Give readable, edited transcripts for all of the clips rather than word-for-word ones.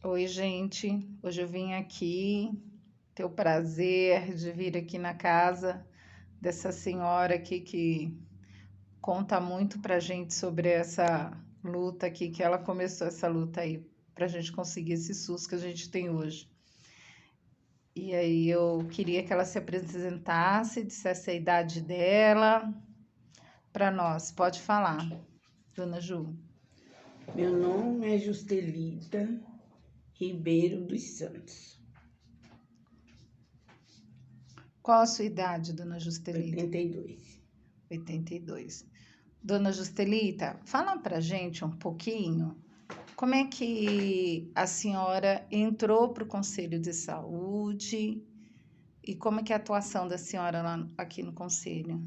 Oi, gente. Hoje eu vim aqui ter o prazer de vir aqui na casa dessa senhora aqui que conta muito pra gente sobre essa luta aqui, que ela começou essa luta aí pra gente conseguir esse SUS que a gente tem hoje. E aí eu queria que ela se apresentasse, dissesse a idade dela para nós. Pode falar, dona Ju. Meu nome é Justelita Ribeiro dos Santos, Qual a sua idade, dona Justelita? 82. 82. Dona Justelita, fala pra gente um pouquinho como é que a senhora entrou para o Conselho de Saúde e como é que é a atuação da senhora lá aqui no Conselho.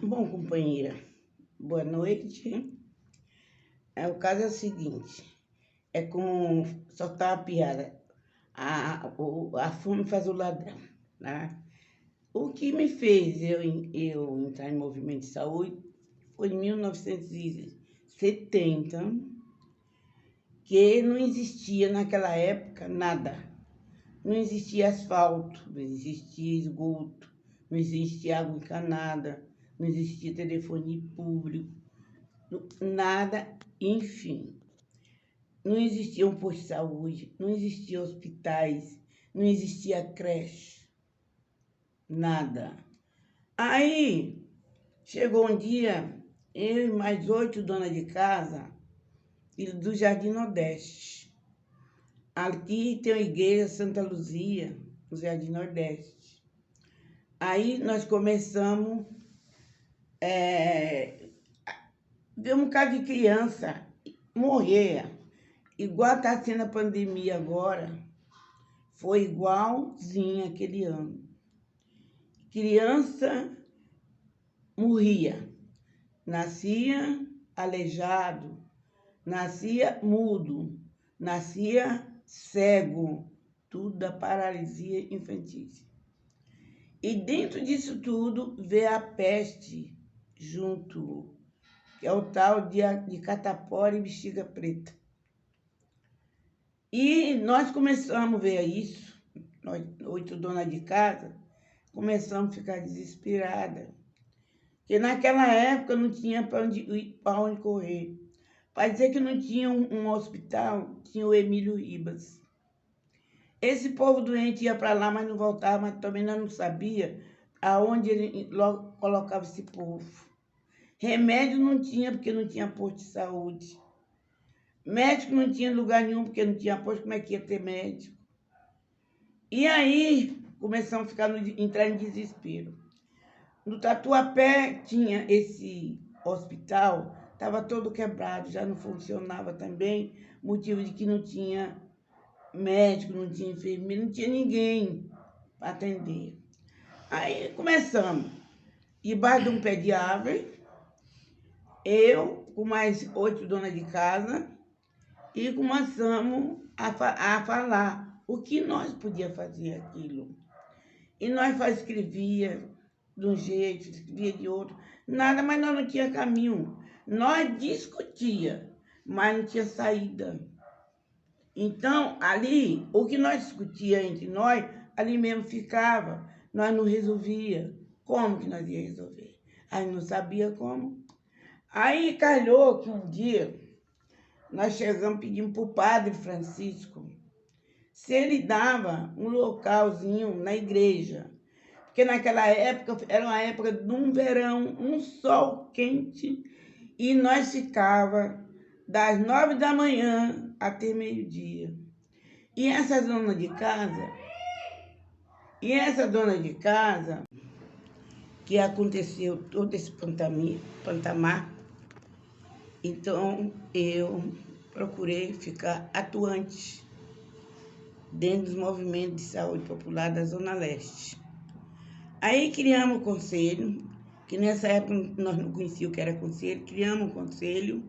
Bom, companheira, boa noite. O caso é o seguinte, é como soltar a piada, a fome faz o ladrão, né? O que me fez eu entrar em movimento de saúde foi em 1970, que não existia naquela época nada. Não existia asfalto, não existia esgoto, não existia água encanada, não existia telefone público, nada, enfim. Não existia um posto de saúde, não existia hospitais, não existia creche, nada. Aí, chegou um dia, eu e mais 8 donas de casa, do Jardim Nordeste. Aqui tem a igreja Santa Luzia, no Jardim Nordeste. Aí nós começamos ver um bocado de criança morrer, igual está sendo a pandemia agora, foi igualzinho aquele ano. Criança morria, nascia aleijado, nascia mudo, nascia cego, tudo da paralisia infantil. E dentro disso tudo veio a peste junto, que é o tal de catapora e bexiga preta. E nós começamos a ver isso, nós 8 donas de casa, começamos a ficar desesperadas. Porque naquela época não tinha para onde correr. Para dizer que não tinha um hospital, tinha o Emílio Ribas. Esse povo doente ia para lá, mas não voltava, mas também nós não sabia aonde ele logo colocava esse povo. Remédio não tinha, porque não tinha posto de saúde. Médico não tinha lugar nenhum, porque não tinha posto, como é que ia ter médico? E aí começamos a entrar em desespero. No Tatuapé tinha esse hospital, estava todo quebrado, já não funcionava também, motivo de que não tinha médico, não tinha enfermeiro, não tinha ninguém para atender. Aí começamos, debaixo de um pé de árvore, eu com mais 8 donas de casa, e começamos a falar o que nós podíamos fazer aquilo. E nós escrevia de um jeito, escrevia de outro, nada, mas nós não tinha caminho. Nós discutia, mas não tinha saída. Então, ali, o que nós discutia entre nós, ali mesmo ficava, nós não resolvia. Como que nós ia resolver? Aí não sabia como. Aí calhou que um dia nós chegamos pedindo para o padre Francisco se ele dava um localzinho na igreja. Porque naquela época, era uma época de um verão, um sol quente, e nós ficava das 9 da manhã até meio-dia. E essa dona de casa, que aconteceu todo esse pantamar, então eu procurei ficar atuante dentro dos movimentos de saúde popular da Zona Leste. Aí criamos o conselho, que nessa época nós não conhecíamos o que era conselho, criamos um conselho.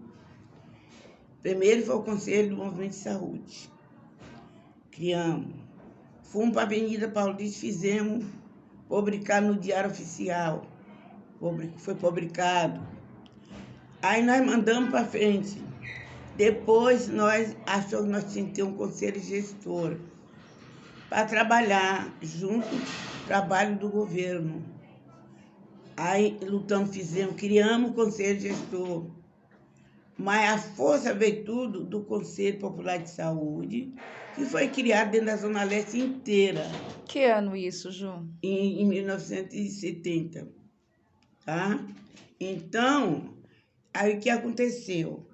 Primeiro foi o Conselho do Movimento de Saúde. Criamos. Fomos para a Avenida Paulista, fizemos publicar no Diário Oficial. Foi publicado. Aí nós mandamos para frente. Depois nós achamos que nós tínhamos que ter um conselho gestor para trabalhar junto com o trabalho do governo. Aí lutamos, criamos o conselho gestor. Mas a força veio tudo do Conselho Popular de Saúde, que foi criado dentro da Zona Leste inteira. Que ano isso, Ju? Em 1970, tá? Então, aí o que aconteceu?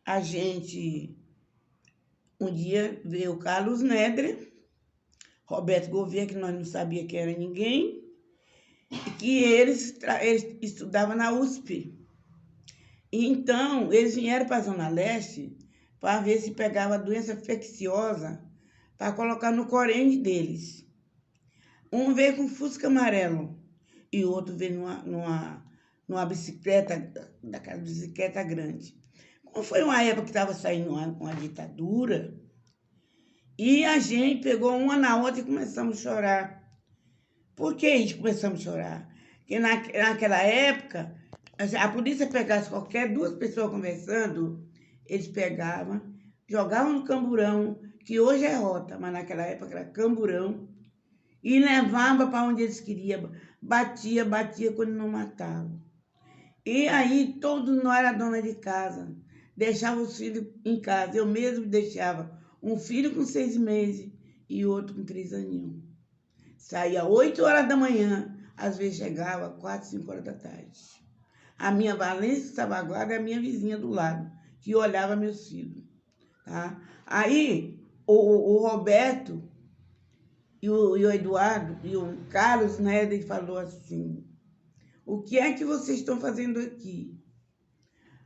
A gente, um dia veio o Carlos Nedre, Roberto Gouveia, que nós não sabíamos que era ninguém, e que eles estudavam na USP. Então, eles vieram para a Zona Leste para ver se pegava doença infecciosa para colocar no corrente deles. Um veio com Fusca amarelo e o outro veio numa bicicleta, daquela bicicleta grande. Como foi uma época que estava saindo uma ditadura, e a gente pegou uma na outra e começamos a chorar. Por que a gente começamos a chorar? Porque naquela época, a polícia pegasse duas pessoas conversando, eles pegavam, jogavam no camburão, que hoje é rota, mas naquela época era camburão, e levavam para onde eles queriam. Batia quando não matavam. E aí, todos nós era dona de casa, deixava os filhos em casa. Eu mesmo deixava um filho com 6 meses e outro com 3 aninhos. Saía 8 horas da manhã, às vezes chegava 4, 5 horas da tarde. A minha Valência Salvaguarda é a minha vizinha do lado, que olhava meus filhos. Tá? Aí, o Roberto e o Eduardo e o Carlos Neder falou assim: o que é que vocês estão fazendo aqui?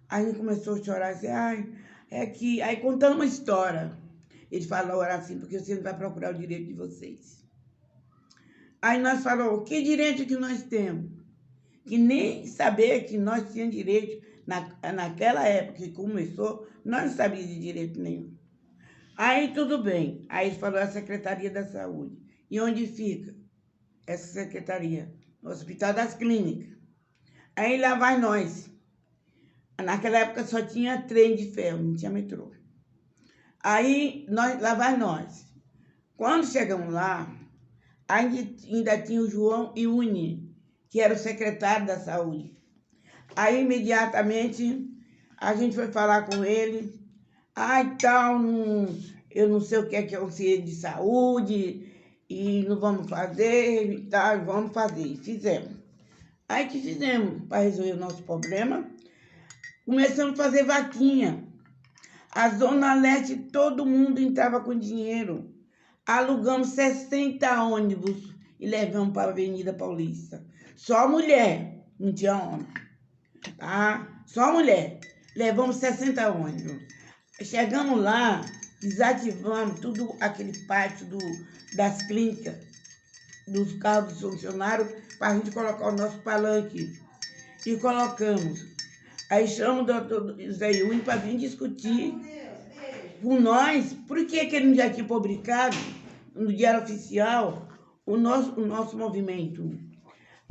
Aí a gente começou a chorar assim, é que... Aí contando uma história, eles falaram assim, porque você não vai procurar o direito de vocês. Aí nós falamos, que direito que nós temos? Que nem saber que nós tínhamos direito, naquela época que começou, nós não sabíamos de direito nenhum. Aí tudo bem, aí eles falaram a Secretaria da Saúde. E onde fica essa secretaria? No Hospital das Clínicas. Aí lá vai nós. Naquela época só tinha trem de ferro, não tinha metrô. Aí lá vai nós. Quando chegamos lá, ainda tinha o João Iune, que era o secretário da Saúde. Aí, imediatamente, a gente foi falar com ele. Eu não sei o que é conselho de saúde, e não vamos fazer, e tal, vamos fazer. E fizemos. Aí que fizemos para resolver o nosso problema. Começamos a fazer vaquinha. A Zona Leste, todo mundo entrava com dinheiro. Alugamos 60 ônibus e levamos para a Avenida Paulista. Só mulher, não tinha homem. Tá? Só mulher. Levamos 60 ônibus. Chegamos lá, desativamos tudo aquele pátio das clínicas, dos carros dos funcionários, para a gente colocar o nosso palanque. E colocamos. Aí chamamos o doutor José Iune para vir discutir com nós por que ele não já tinha publicado no Diário Oficial o nosso movimento.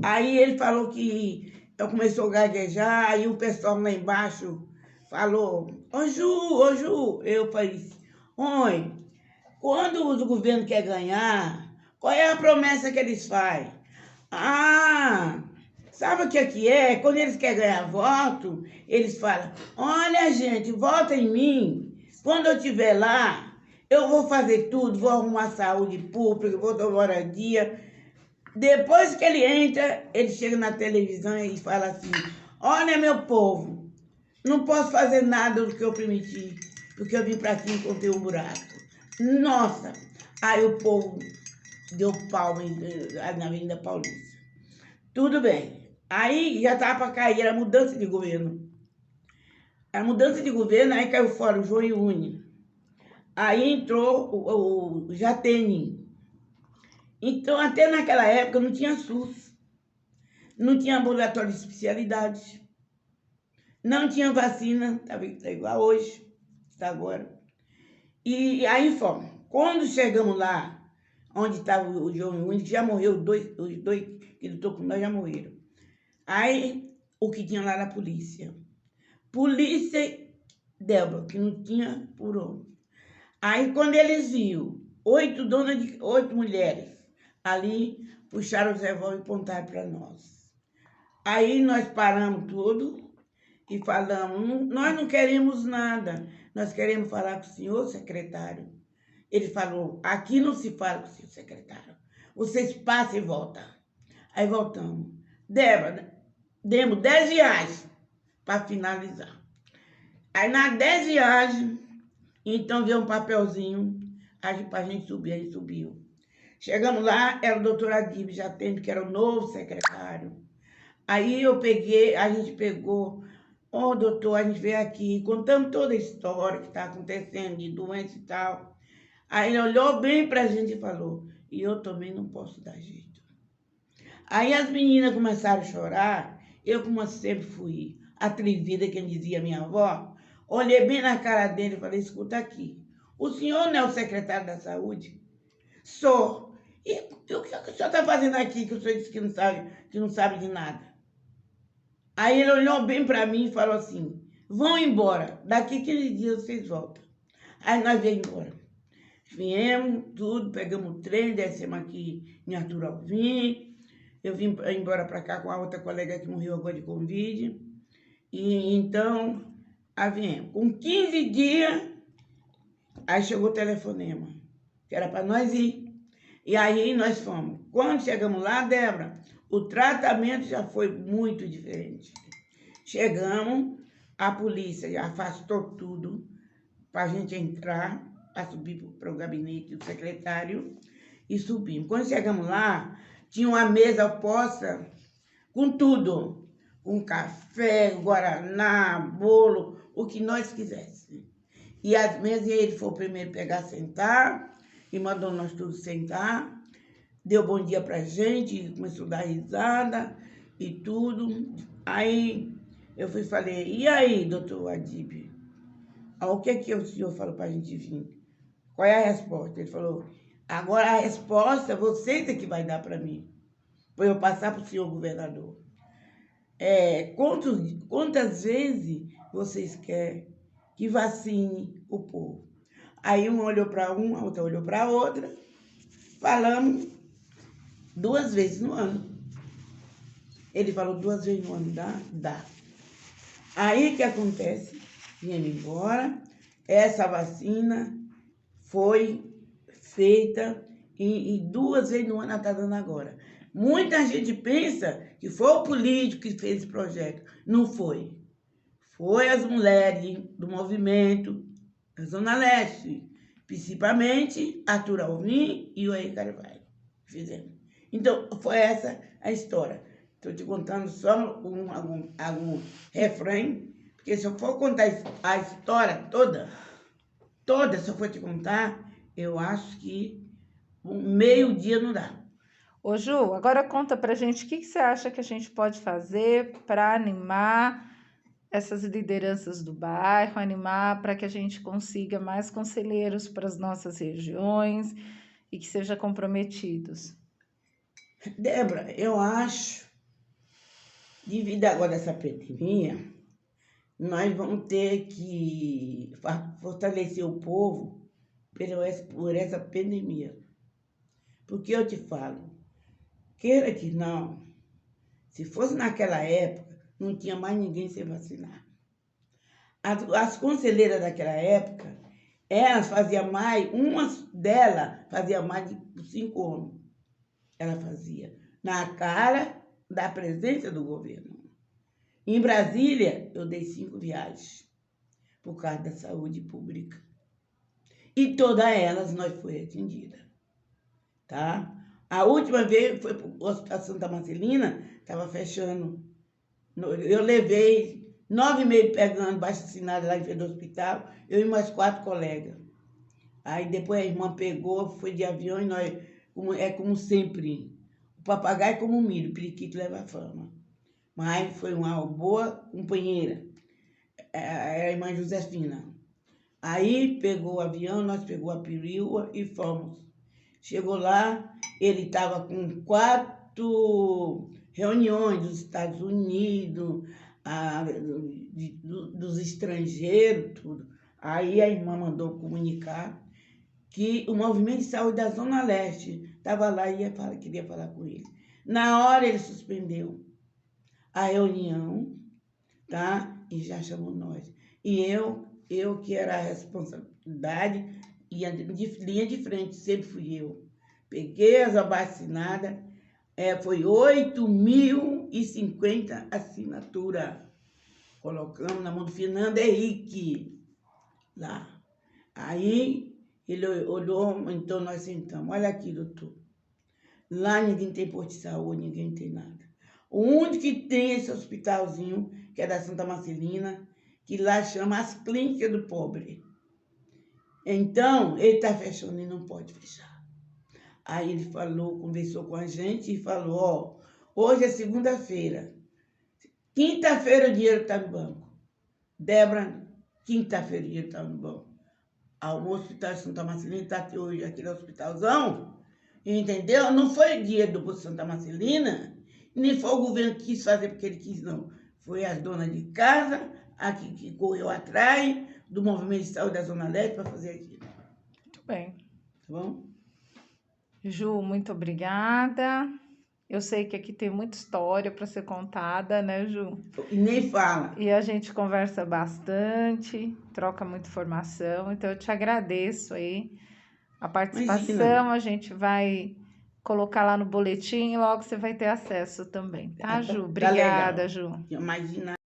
Aí ele falou que eu começou a gaguejar, aí o pessoal lá embaixo falou, ô Ju, eu falei, oi, quando o governo quer ganhar, qual é a promessa que eles fazem? Sabe o que é? Quando eles querem ganhar voto, eles falam, olha gente, vota em mim, quando eu estiver lá, eu vou fazer tudo, vou arrumar saúde pública, vou dar moradia. Depois que ele entra, ele chega na televisão e fala assim, olha meu povo, não posso fazer nada do que eu permiti, porque eu vim para aqui e encontrei um buraco. Nossa! Aí o povo deu palma na Avenida Paulista. Tudo bem. Aí já estava para cair, era mudança de governo. A mudança de governo, aí caiu fora o João Iune. Aí entrou o Jatene. Então, até naquela época, não tinha SUS. Não tinha ambulatório de especialidade. Não tinha vacina, tá igual hoje, está agora. E aí, quando chegamos lá, onde estava o João Iune, que já morreu, os dois que lutou com nós já morreram. Aí, o que tinha lá era a polícia. Polícia Débora, que não tinha por onde. Aí, quando eles viram 8 mulheres ali, puxaram os revólveres e apontaram para nós. Aí nós paramos tudo e falamos, nós não queremos nada, nós queremos falar com o senhor secretário. Ele falou, aqui não se fala com o senhor secretário, vocês passam e voltam. Aí voltamos. Débora, demos 10 viagens para finalizar. Aí nas 10 viagens, então veio um papelzinho para a gente subir, aí subiu. Chegamos lá, era o doutor Adib Jatene, que era o novo secretário. Aí a gente pegou, doutor, a gente veio aqui, contamos toda a história que está acontecendo, de doença e tal. Aí ele olhou bem para a gente e falou, e eu também não posso dar jeito. Aí as meninas começaram a chorar, eu como sempre fui atrevida, que dizia minha avó, olhei bem na cara dele e falei, escuta aqui, o senhor não é o secretário da saúde? Sou. E o que o senhor está fazendo aqui, que o senhor disse que não sabe de nada? Aí ele olhou bem para mim e falou assim, vão embora, daqui 15 dias vocês voltam. Aí nós viemos embora. Viemos, tudo, pegamos o trem, descemos aqui em Arthur Alvim. Eu vim embora para cá com a outra colega que morreu agora de Covid. E então, viemos. Com 15 dias, aí chegou o telefonema, que era para nós ir. E aí nós fomos. Quando chegamos lá, Débora, o tratamento já foi muito diferente. Chegamos, a polícia já afastou tudo para a gente entrar, para subir para o gabinete do secretário e subimos. Quando chegamos lá, tinha uma mesa posta com tudo, com café, guaraná, bolo, o que nós quiséssemos. E as mesas, ele foi o primeiro a pegar, sentar, e mandou nós todos sentar, deu bom dia pra gente, começou a dar risada e tudo. Aí eu fui e falei, e aí, doutor Adib, o que o senhor falou pra gente vir? Qual é a resposta? Ele falou, agora a resposta vocês é que vai dar para mim, para eu passar para o senhor governador. Quantas vezes vocês querem que vacine o povo? Aí um olhou para um, a outra olhou para a outra, falamos 2 vezes no ano. Ele falou 2 vezes no ano, dá? Dá. Aí o que acontece? Viemos embora, essa vacina foi feita e 2 vezes no ano ela está dando agora. Muita gente pensa que foi o político que fez esse projeto. Não foi. Foi as mulheres do movimento da Zona Leste, principalmente Arthur Alvim e o Henrique Carvalho. Fizemos. Então, foi essa a história. Estou te contando só algum refrão, porque se eu for contar a história toda, se eu for te contar, eu acho que meio-dia não dá. Ô Ju, agora conta pra gente o que você acha que a gente pode fazer para animar essas lideranças do bairro, animar para que a gente consiga mais conselheiros para as nossas regiões e que sejam comprometidos. Débora, eu acho, devido agora a essa pandemia, nós vamos ter que fortalecer o povo por essa pandemia. Porque eu te falo, queira que não, se fosse naquela época, não tinha mais ninguém sem vacinar. As conselheiras daquela época, elas faziam mais, uma delas fazia mais de 5 anos. Ela fazia na cara da presença do governo. Em Brasília, eu dei 5 viagens por causa da saúde pública. E todas elas nós foi atendida, tá? A última vez foi para o Hospital Santa Marcelina, estava fechando. Eu levei 9 meses pegando baixa-assinada lá em frente do hospital, eu e mais 4 colegas. Aí depois a irmã pegou, foi de avião e nós, como sempre, o papagaio é como o milho, o periquito leva a fama. Mas foi uma boa companheira, era a irmã Josefina. Aí pegou o avião, nós pegou a perua e fomos. Chegou lá, ele estava com 4 reuniões dos Estados Unidos, dos estrangeiros, tudo. Aí a irmã mandou comunicar que o Movimento de Saúde da Zona Leste estava lá e queria falar com ele. Na hora ele suspendeu a reunião, tá? E já chamou nós. E eu que era a responsabilidade, linha de frente, sempre fui eu. Peguei as abastinadas, foi 8.050 assinaturas. Colocamos na mão do Fernando Henrique, lá. Aí ele olhou, então nós sentamos. Olha aqui, doutor. Lá ninguém tem posto de saúde, ninguém tem nada. O único que tem esse hospitalzinho, que é da Santa Marcelina, que lá chama as Clínicas do Pobre. Então, ele está fechando e não pode fechar. Aí ele falou, conversou com a gente e falou, hoje é segunda-feira. Quinta-feira o dinheiro está no banco. Débora, quinta-feira o dinheiro está no banco. O Hospital de Santa Marcelina está hoje, aquele hospitalzão, entendeu? Não foi dinheiro do Santa Marcelina, nem foi o governo que quis fazer porque ele quis, não. Foi as donas de casa aqui que correu atrás do Movimento de Saúde da Zona Leste para fazer aquilo. Muito bem. Tá bom? Ju, muito obrigada. Eu sei que aqui tem muita história para ser contada, né, Ju? E nem fala. E a gente conversa bastante, troca muita informação, então eu te agradeço aí a participação. Imagina. A gente vai colocar lá no boletim e logo você vai ter acesso também, tá, Ju? Tá legal. Obrigada, Ju. Imagina.